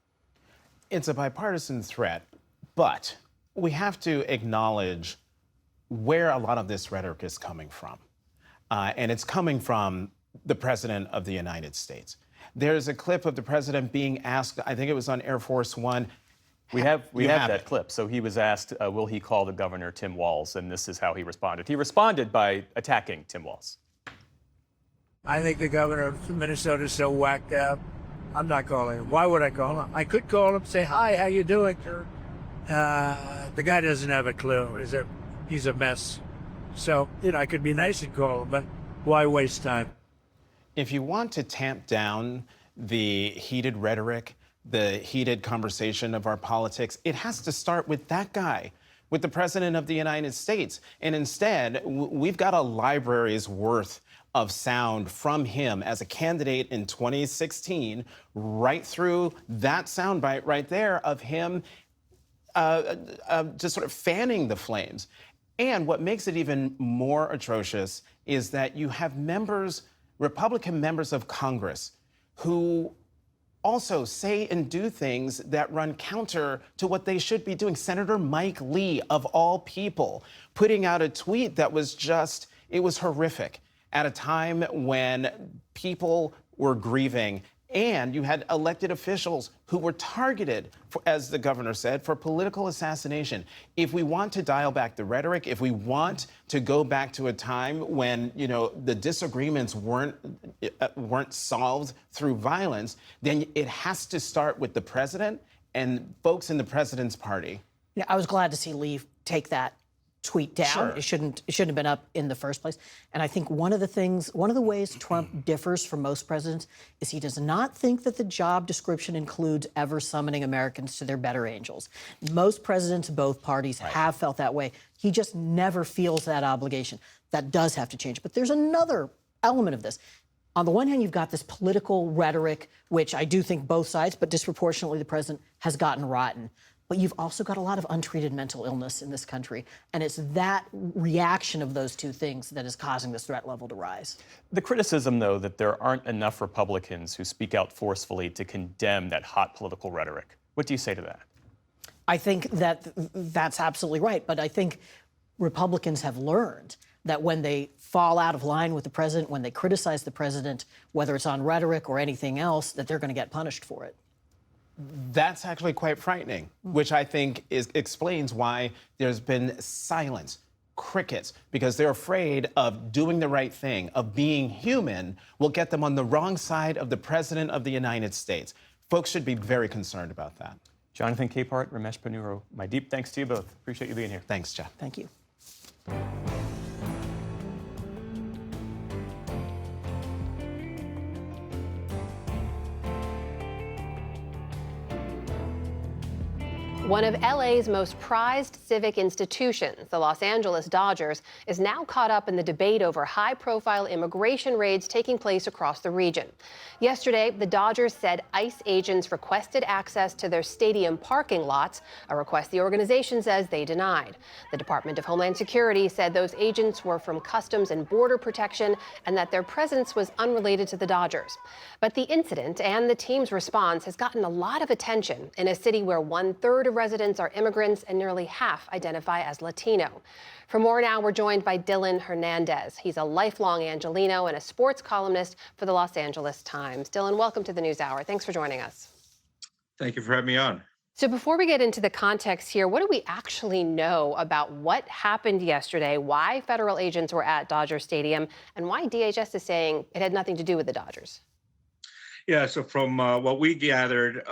It's a bipartisan threat, But we have to acknowledge where a lot of this rhetoric is coming from. And it's coming from the President of the United States. There's a clip of the President being asked, I think it was on Air Force One. We have that clip. So he was asked, will he call the governor Tim Walz? And this is how he responded. He responded by attacking Tim Walz. I think the governor of Minnesota is so whacked out. I'm not calling him. Why would I call him? I could call him, say, hi, how you doing? The guy doesn't have a clue. He's a mess. So, I could be nice and call him, but why waste time? If you want to tamp down the heated rhetoric, the heated conversation of our politics, it has to start with that guy, with the President of the United States. And instead, we've got a library's worth of sound from him as a candidate in 2016, right through that soundbite right there of him just sort of fanning the flames. And what makes it even more atrocious is that you have Republican members of Congress who also say and do things that run counter to what they should be doing. Senator Mike Lee, of all people, putting out a tweet that was it was horrific at a time when people were grieving. And you had elected officials who were targeted, as the governor said, for political assassination. If we want to dial back the rhetoric, if we want to go back to a time when, the disagreements weren't solved through violence, then it has to start with the president and folks in the president's party. I was glad to see Lee take that tweet down. Sure. It shouldn't have been up in the first place. And I think one of the ways Trump differs from most presidents is he does not think that the job description includes ever summoning Americans to their better angels. Most presidents of both parties have felt that way. He just never feels that obligation. That does have to change. But there's another element of this. On the one hand, you've got this political rhetoric, which I do think both sides, but disproportionately the president, has gotten rotten. But you've also got a lot of untreated mental illness in this country. And it's that reaction of those two things that is causing this threat level to rise. The criticism, though, that there aren't enough Republicans who speak out forcefully to condemn that hot political rhetoric. What do you say to that? I think that's absolutely right. But I think Republicans have learned that when they fall out of line with the president, when they criticize the president, whether it's on rhetoric or anything else, that they're going to get punished for it. That's actually quite frightening, which I think explains why there's been silence, crickets, because they're afraid of doing the right thing, of being human, will get them on the wrong side of the President of the United States. Folks should be very concerned about that. Jonathan Capehart, Ramesh Ponnuru, my deep thanks to you both. Appreciate you being here. Thanks, Jeff. Thank you. One of LA's most prized civic institutions, the Los Angeles Dodgers, is now caught up in the debate over high-profile immigration raids taking place across the region. Yesterday, the Dodgers said ICE agents requested access to their stadium parking lots, a request the organization says they denied. The Department of Homeland Security said those agents were from Customs and Border Protection and that their presence was unrelated to the Dodgers. But the incident and the team's response has gotten a lot of attention in a city where 1/3 of residents are immigrants and nearly half identify as Latino. For more now, we're joined by Dylan Hernandez. He's a lifelong Angelino and a sports columnist for the Los Angeles Times. Dylan, welcome to the NewsHour. Thanks for joining us. Thank you for having me on. So before we get into the context here, what do we actually know about what happened yesterday, why federal agents were at Dodger Stadium, and why DHS is saying it had nothing to do with the Dodgers? Yeah, so from what we gathered,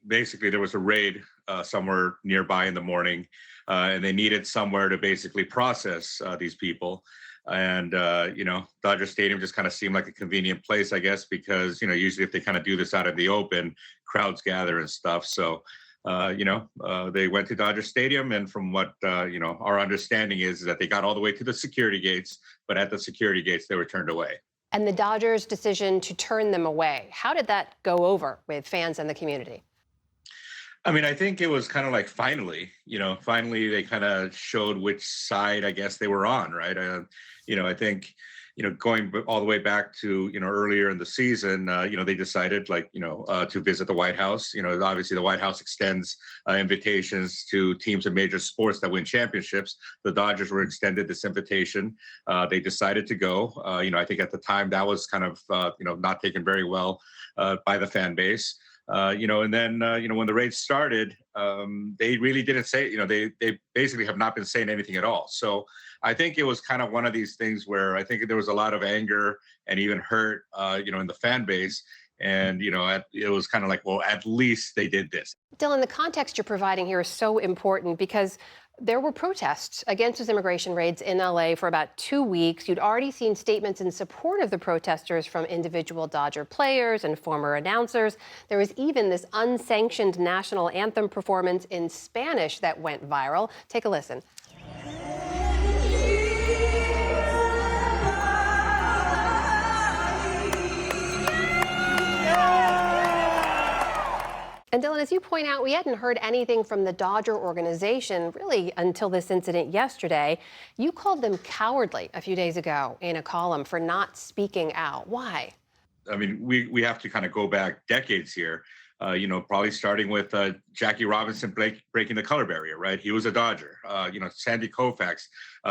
basically there was a raid somewhere nearby in the morning, and they needed somewhere to basically process these people. And, Dodger Stadium just kind of seemed like a convenient place, I guess, because, usually if they kind of do this out in the open, crowds gather and stuff. So, they went to Dodger Stadium. And from what, our understanding is that they got all the way to the security gates, but at the security gates, they were turned away. And the Dodgers' decision to turn them away, how did that go over with fans and the community? I mean, I think it was kind of like finally they kind of showed which side, I guess, they were on, right? I think, going all the way back to, earlier in the season, they decided to visit the White House. Obviously the White House extends invitations to teams in major sports that win championships. The Dodgers were extended this invitation. They decided to go. I think at the time that was kind of, not taken very well by the fan base. And then, when the Rays started, they really didn't say, they basically have not been saying anything at all. So I think it was kind of one of these things where I think there was a lot of anger and even hurt, in the fan base. And, it was kind of like, well, at least they did this. Dylan, the context you're providing here is so important because there were protests against those immigration raids in LA for about 2 weeks. You'd already seen statements in support of the protesters from individual Dodger players and former announcers. There was even this unsanctioned national anthem performance in Spanish that went viral. Take a listen. And Dylan, as you point out, we hadn't heard anything from the Dodger organization really until this incident yesterday. You called them cowardly a few days ago in a column for not speaking out. Why? I mean, we have to kind of go back decades here. Probably starting with Jackie Robinson breaking the color barrier, right? He was a Dodger. Sandy Koufax,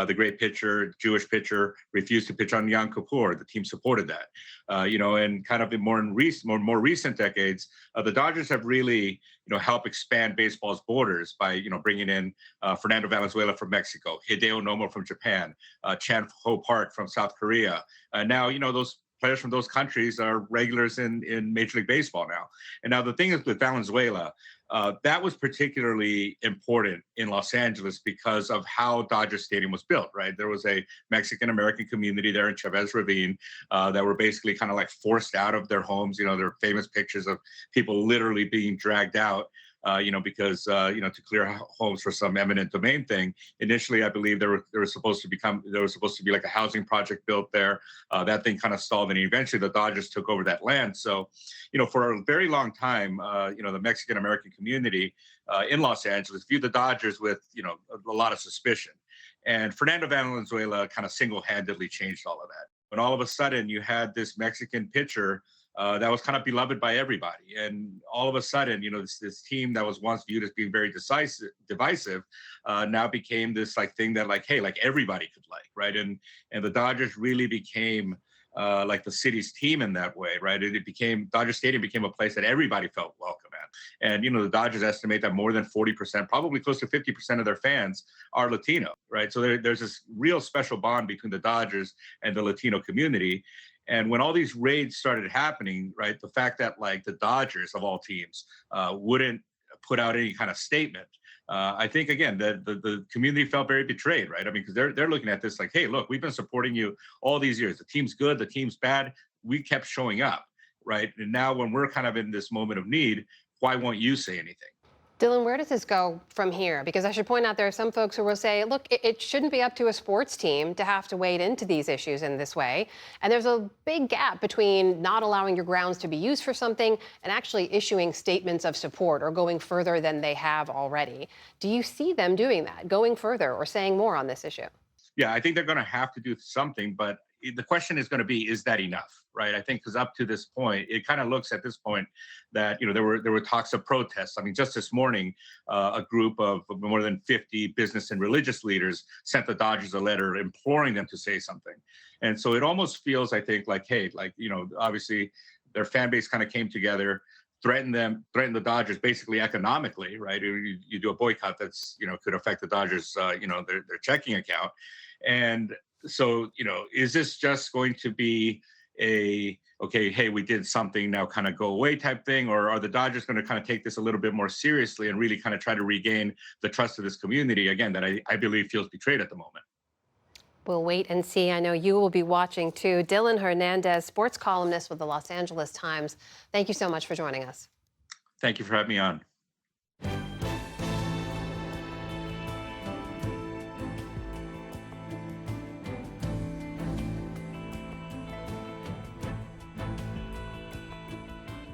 the great pitcher, Jewish pitcher, refused to pitch on Yom Kippur. The team supported that. And kind of in more recent decades, the Dodgers have really, helped expand baseball's borders by, bringing in Fernando Valenzuela from Mexico, Hideo Nomo from Japan, Chan Ho Park from South Korea. Now, those players from those countries are regulars in Major League Baseball now. And now the thing is with Valenzuela, that was particularly important in Los Angeles because of how Dodger Stadium was built, right? There was a Mexican-American community there in Chavez Ravine that were basically kind of like forced out of their homes. There are famous pictures of people literally being dragged out. Because, to clear homes for some eminent domain thing. Initially, I believe there was supposed to be like a housing project built there. That thing kind of stalled, and eventually the Dodgers took over that land. So, for a very long time, the Mexican-American community in Los Angeles viewed the Dodgers with, a lot of suspicion. And Fernando Valenzuela kind of single-handedly changed all of that. When all of a sudden you had this Mexican pitcher that was kind of beloved by everybody. And all of a sudden, this team that was once viewed as being very divisive now became this thing that hey, everybody could right? And the Dodgers really became like the city's team in that way, right? Dodger Stadium became a place that everybody felt welcome at. And, the Dodgers estimate that more than 40%, probably close to 50% of their fans are Latino, right? So there's this real special bond between the Dodgers and the Latino community. And when all these raids started happening, right, the fact that the Dodgers of all teams wouldn't put out any kind of statement, I think again the community felt very betrayed, right? I mean, because they're looking at this hey, look, we've been supporting you all these years. The team's good, the team's bad. We kept showing up, right? And now when we're kind of in this moment of need, why won't you say anything? Dylan, where does this go from here? Because I should point out there are some folks who will say, look, it shouldn't be up to a sports team to have to wade into these issues in this way. And there's a big gap between not allowing your grounds to be used for something and actually issuing statements of support or going further than they have already. Do you see them doing that, going further or saying more on this issue? Yeah, I think they're going to have to do something, but the question is going to be, is that enough, right? I think because up to this point, it kind of looks at this point that, there were talks of protests. I mean, just this morning, a group of more than 50 business and religious leaders sent the Dodgers a letter imploring them to say something. And so it almost feels, I think, hey, obviously their fan base kind of came together, threatened the Dodgers basically economically, right? You do a boycott that's, could affect the Dodgers, their checking account. And so, is this just going to be okay, hey, we did something, now kind of go away type thing? Or are the Dodgers going to kind of take this a little bit more seriously and really kind of try to regain the trust of this community, again, that I believe feels betrayed at the moment? We'll wait and see. I know you will be watching too. Dylan Hernandez, sports columnist with the Los Angeles Times. Thank you so much for joining us. Thank you for having me on.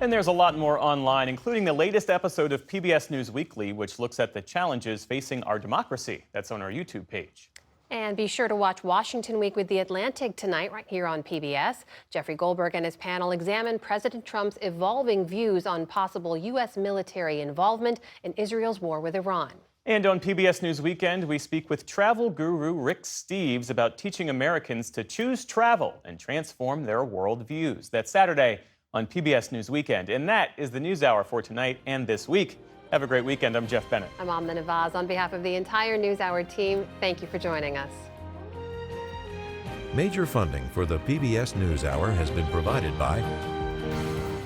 And there's a lot more online, including the latest episode of PBS News Weekly, which looks at the challenges facing our democracy. That's on our YouTube page. And be sure to watch Washington Week with The Atlantic tonight, right here on PBS. Jeffrey Goldberg and his panel examine President Trump's evolving views on possible U.S. military involvement in Israel's war with Iran. And on PBS News Weekend, we speak with travel guru Rick Steves about teaching Americans to choose travel and transform their worldviews. That's Saturday on PBS News Weekend. And that is the NewsHour for tonight and this week. Have a great weekend. I'm Jeff Bennett. I'm Amna Nawaz. On behalf of the entire NewsHour team, thank you for joining us. Major funding for the PBS NewsHour has been provided by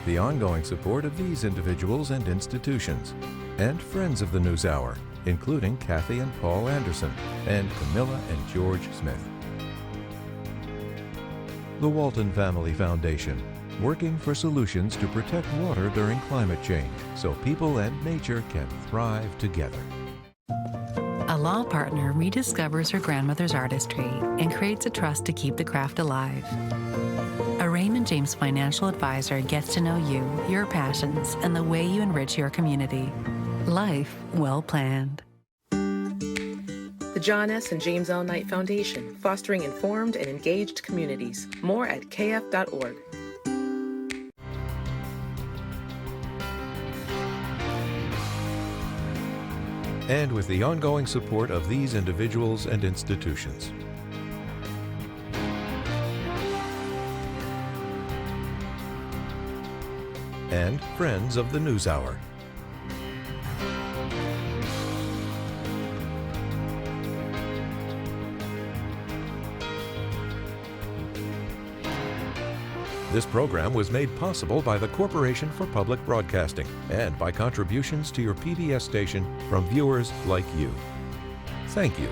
the ongoing support of these individuals and institutions and friends of the NewsHour, including Kathy and Paul Anderson and Camilla and George Smith. The Walton Family Foundation, working for solutions to protect water during climate change so people and nature can thrive together. A law partner rediscovers her grandmother's artistry and creates a trust to keep the craft alive. A Raymond James financial advisor gets to know you, your passions, and the way you enrich your community. Life well planned. The John S. and James L. Knight Foundation, fostering informed and engaged communities. More at kf.org. And with the ongoing support of these individuals and institutions. And friends of the NewsHour. This program was made possible by the Corporation for Public Broadcasting and by contributions to your PBS station from viewers like you. Thank you.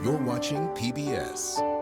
You're watching PBS.